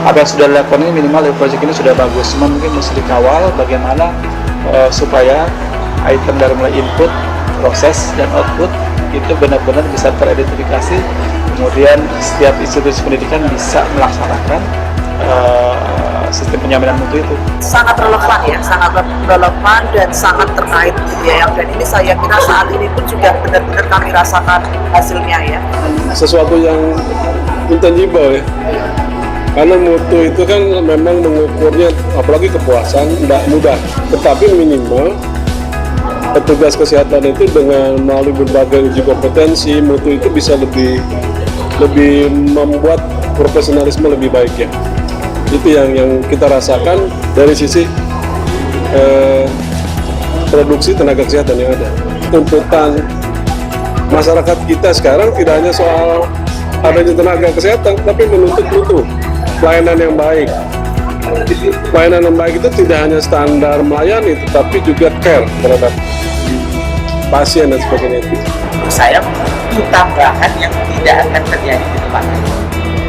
apa yang sudah dilakukan ini minimal dari project ini sudah bagus, cuma mungkin mesti dikawal bagaimana supaya item dari mulai input, proses, dan output itu benar-benar bisa teridentifikasi, kemudian setiap institusi pendidikan bisa melaksanakan sistem penjaminan mutu itu. Sangat relevan ya, sangat relevan dan sangat terkait ya. Dan ini saya kira saat ini pun juga benar-benar kami rasakan hasilnya ya. Sesuatu yang intangible ya. Karena mutu itu kan memang mengukurnya, apalagi kepuasan, tidak mudah. Tetapi minimal petugas kesehatan itu dengan melalui berbagai uji kompetensi, mutu itu bisa lebih membuat profesionalisme lebih baik ya. Itu yang kita rasakan dari sisi produksi tenaga kesehatan yang ada. Tuntutan masyarakat kita sekarang tidak hanya soal adanya tenaga kesehatan, tapi menuntut mutu, pelayanan yang baik. Pelayanan yang baik itu tidak hanya standar melayani, tetapi juga care terhadap pasien dan sebagainya itu. Saya itu tambahan yang tidak akan terjadi di depan.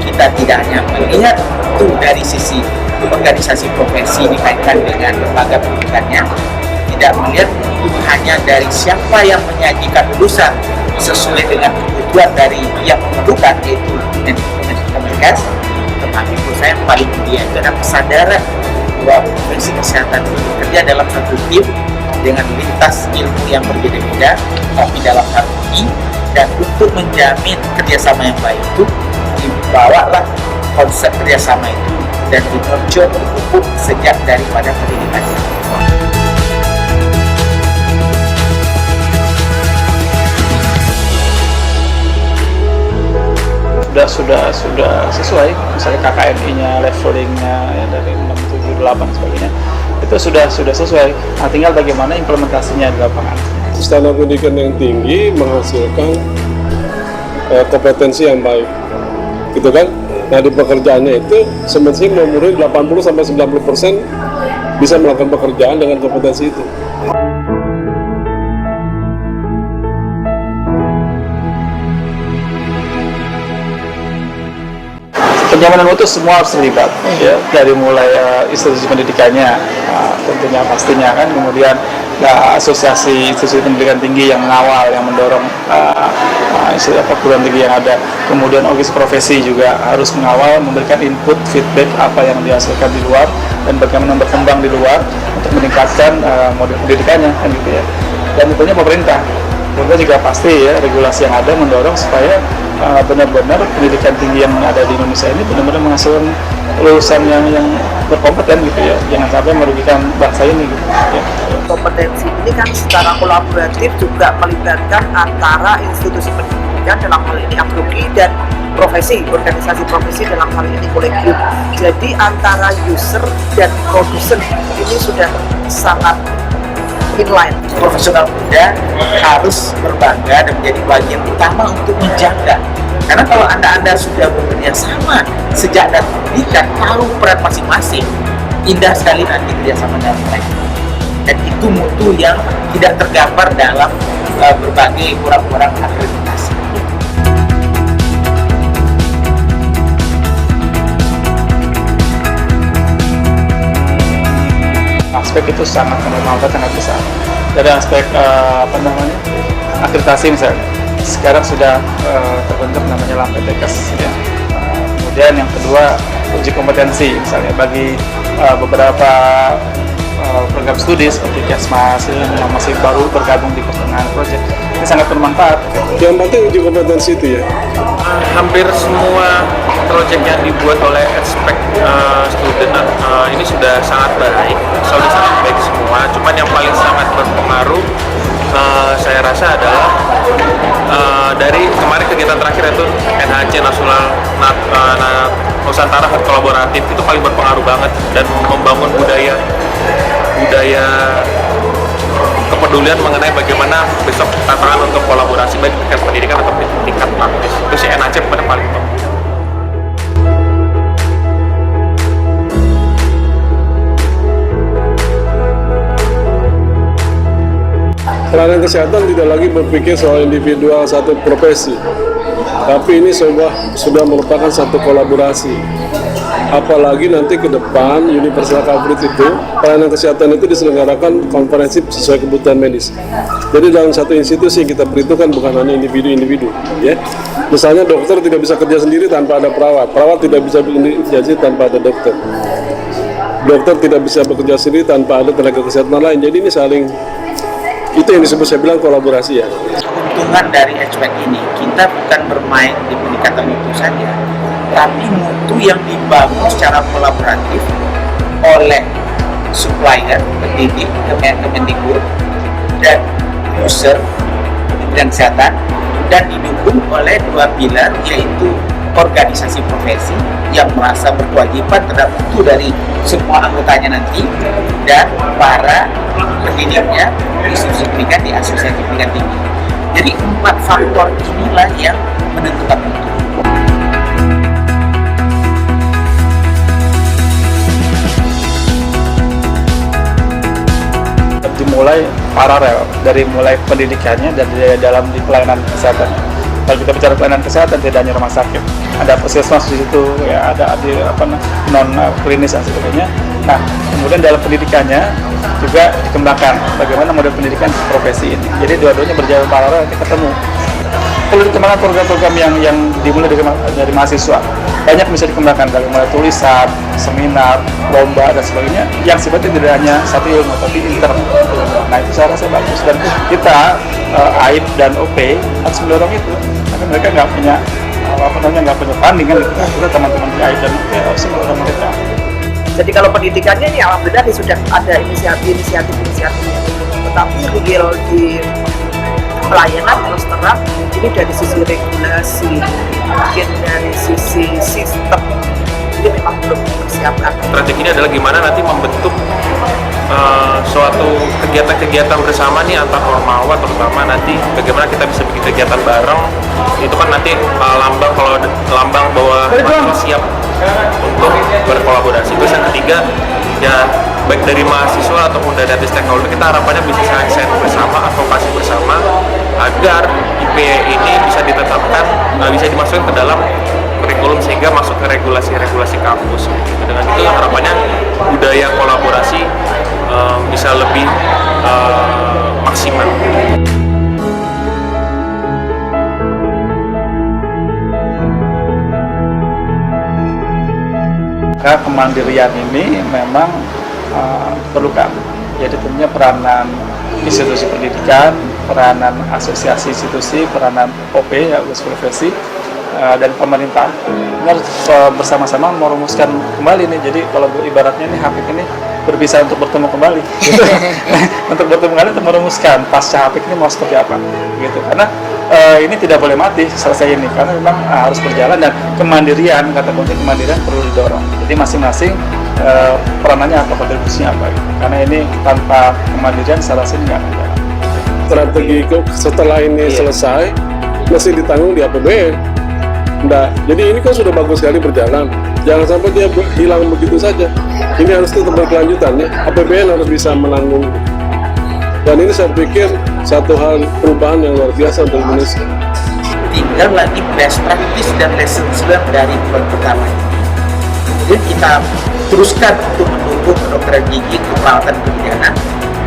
Kita tidak hanya melihat itu dari sisi organisasi profesi dikaitkan dengan lembaga pendidikannya, tidak melihat itu hanya dari siapa yang menyajikan lulusan sesuai dengan kebutuhan dari yang memerlukan, yaitu komunikasi, tetapi menurut saya yang paling penting adalah kesadaran bahwa profesi kesehatan bekerja dalam satu tim dengan lintas ilmu yang berbeda-beda, tapi dalam harmoni, dan untuk menjamin kerjasama yang baik itu dibawalah konsep kerjasama itu dan ditonjol hukum sejak daripada pendidikan. Sudah sesuai, misalnya KKMI-nya, levelingnya ya, dari 6, 7, 8 sebagainya itu sudah sesuai. Nah, tinggal bagaimana implementasinya di lapangan. Standar pendidikan yang tinggi menghasilkan kompetensi yang baik, gitu kan? Nah, di pekerjaannya itu semestinya memenuhi 80-90% bisa melakukan pekerjaan dengan kompetensi itu. Penjaminan mutu semua harus terlibat, ya, dari mulai institusi pendidikannya, tentunya pastinya kan, kemudian asosiasi institusi pendidikan tinggi yang mengawal, yang mendorong perguruan tinggi yang ada, kemudian organisasi profesi juga harus mengawal, memberikan input, feedback apa yang dihasilkan di luar dan bagaimana berkembang di luar untuk meningkatkan model pendidikannya, kan gitu ya. Dan tentunya pemerintah juga pasti ya, regulasi yang ada mendorong supaya benar-benar pendidikan tinggi yang ada di Indonesia ini benar-benar menghasilkan lulusan yang berkompeten gitu ya, jangan sampai merugikan bangsa ini gitu ya. Kompetensi ini kan secara kolaboratif juga melibatkan antara institusi pendidikan, dalam hal ini akademi, dan profesi, organisasi profesi, dalam hal ini kolegium. Jadi antara user dan produsen ini sudah sangat inline. Profesional muda harus berbangga dan menjadi bagian utama untuk menjaga. Karena kalau anda sudah bekerja sama sejak dari pendidikan, tahu peran masing-masing, indah sekali nanti kerjasama dengan mereka. Dan itu mutu yang tidak tergambar dalam berbagai kurang-kurang akreditasi. Aspek itu sangat besar. Dari aspek akreditasi misalnya, sekarang sudah terbentuk namanya LAMPTKES ya. Kemudian yang kedua, uji kompetensi misalnya bagi beberapa program studi seperti Kesmas yang masih baru bergabung di Kesenangan Project, ini sangat bermanfaat. Yang penting uji kompetensi itu ya. Hampir semua proyek yang dibuat oleh aspek student ini sudah sangat baik, sudah sangat baik semua. Cuman yang paling sangat berpengaruh saya rasa adalah dari kemarin kegiatan terakhir itu NHC Nasional Nusantara Kolaboratif itu paling berpengaruh banget dan membangun budaya kepedulian mengenai bagaimana besok tantangan untuk kolaborasi baik tingkat pendidikan atau tingkat praktis. Itu si NHC paling penting. Pelayanan kesehatan tidak lagi berpikir soal individual satu profesi, tapi ini sudah merupakan satu kolaborasi. Apalagi nanti ke depan universal coverage itu, pelayanan kesehatan itu diselenggarakan komprehensif sesuai kebutuhan medis. Jadi dalam satu institusi yang kita perhitungkan bukan hanya individu-individu, ya. Misalnya dokter tidak bisa kerja sendiri tanpa ada perawat, perawat tidak bisa bekerja sendiri tanpa ada dokter. Dokter tidak bisa bekerja sendiri tanpa ada tenaga kesehatan lain. Jadi ini saling, itu yang disebut saya bilang kolaborasi ya. Keuntungan dari HVAC ini, kita bukan bermain di peningkatan mutu saja, tapi mutu yang dibangun secara kolaboratif oleh supplier, pendidik, Kemendikbud, dan user, Kementerian Kesehatan, dan didukung oleh dua pilar, yaitu organisasi profesi yang merasa berkewajiban terhadap mutu dari semua anggotanya nanti, dan para pendidiknya, institusi pendidikan di asosiasi pendidikan tinggi. Jadi 4 faktor inilah yang menentukan mutu. Dimulai paralel dari mulai pendidikannya dan di dalam di pelayanan kesehatan. Kalau kita bicara pelayanan kesehatan tidak hanya rumah sakit, ada puskesmas di situ, ya ada di non klinis dan sebagainya. Nah, kemudian dalam pendidikannya juga dikembangkan bagaimana model pendidikan profesi ini. Jadi dua-duanya berjalan paralel, nanti ketemu. Perlu dikembangkan program-program yang dimulai dari mahasiswa. Banyak bisa dikembangkan dari mulai tulisan, seminar, lomba dan sebagainya yang sifatnya tidak hanya satu ilmu tapi inter. Nah itu saya rasa bagus dan kita AIP dan OP harus mendorong itu karena mereka nggak punya nggak punya funding kan kita teman-teman di AIP dan OP harus mendorong mereka. Jadi kalau pendidikannya ini alhamdulillah sudah ada inisiatif-inisiatifnya, tetapi real di pelayanan terus terang ini dari sisi regulasi, mungkin dari sisi sistem ini memang belum dipersiapkan. Strategi ini adalah gimana nanti membentuk suatu kegiatan-kegiatan bersama nih antar ormawa, terutama nanti bagaimana kita bisa bikin kegiatan bareng. Itu kan nanti lambang bahwa mahasiswa siap untuk berkolaborasi. Terus yang ketiga ya baik dari mahasiswa ataupun dari stakeholder kita harapannya bisa set bersama, advokasi bersama agar IPE ini bisa ditetapkan, bisa dimasukkan ke dalam kurikulum sehingga masuk ke regulasi kampus. Dengan itu harapannya budaya kolaborasi bisa lebih maksimal. Karena kemandirian ini memang perlukan. Jadi tentunya peranan institusi pendidikan, peranan asosiasi institusi, peranan OP ya profesi dan pemerintah ini harus bersama-sama merumuskan kembali nih. Jadi kalau ibaratnya nih Hapik ini berpisah untuk bertemu kembali gitu. Untuk bertemu kembali untuk merumuskan pasca Hapik ini mau seperti apa gitu. Karena ini tidak boleh mati selesai ini karena memang harus berjalan dan kemandirian, kata kunci kemandirian perlu didorong. Jadi masing-masing peranannya apa, kontribusinya apa gitu. Karena ini tanpa kemandirian saya rasa nggak ada. Strategi setelah ini selesai masih ditanggung di APBN. Nah, jadi ini kan sudah bagus sekali berjalan. Jangan sampai dia hilang begitu saja. Ini harus tetap berkelanjutan ya. APBN harus bisa menanggung. Dan ini saya pikir satu hal perubahan yang luar biasa untuk Indonesia. Tinggal lagi best practice dan lessons learned dari bulan pertama ini. Kemudian kita teruskan untuk mendukung kedokteran gigi, keperawatan kebidanan.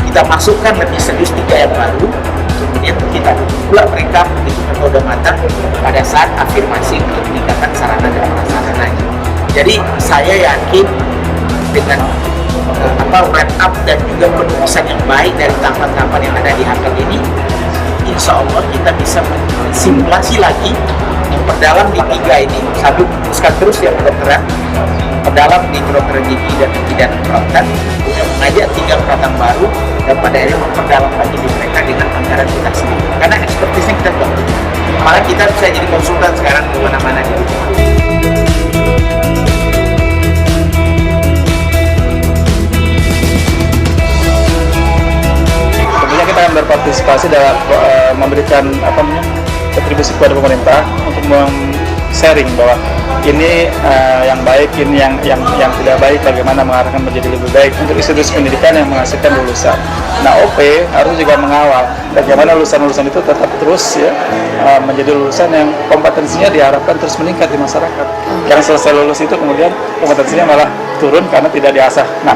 Kita masukkan lebih serius 3 yang baru. Kemudian kita pula mereka begitu udah matang pada saat afirmasi untuk meningkatkan sarana dan prasarana. Jadi saya yakin dengan wrap up dan juga penulisan yang baik dari tahapan-tahapan yang ada di HAPEL ini, insya Allah kita bisa simulasi lagi memperdalam di 3 ini, sambil teruskan terus ya kedokteran, perdalam di kedokteran gigi dan kebidanan perawatan, kemudian mengajak 3 perawatan baru dan pada akhirnya memperdalam lagi di mereka dengan anggaran kita sendiri. Karena ekspertisnya kita sudah punya. Malah kita bisa jadi konsultan sekarang di mana-mana di dunia. Tentunya kita akan berpartisipasi dalam memberikan kontribusi kepada pemerintah untuk sharing bahwa ini yang baik, ini yang tidak baik, bagaimana mengarahkan menjadi lebih baik untuk institusi pendidikan yang menghasilkan lulusan. Nah, OP harus juga mengawal bagaimana lulusan-lulusan itu tetap terus ya menjadi lulusan yang kompetensinya diharapkan terus meningkat di masyarakat. Yang selesai lulus itu kemudian kompetensinya malah turun karena tidak diasah. Nah,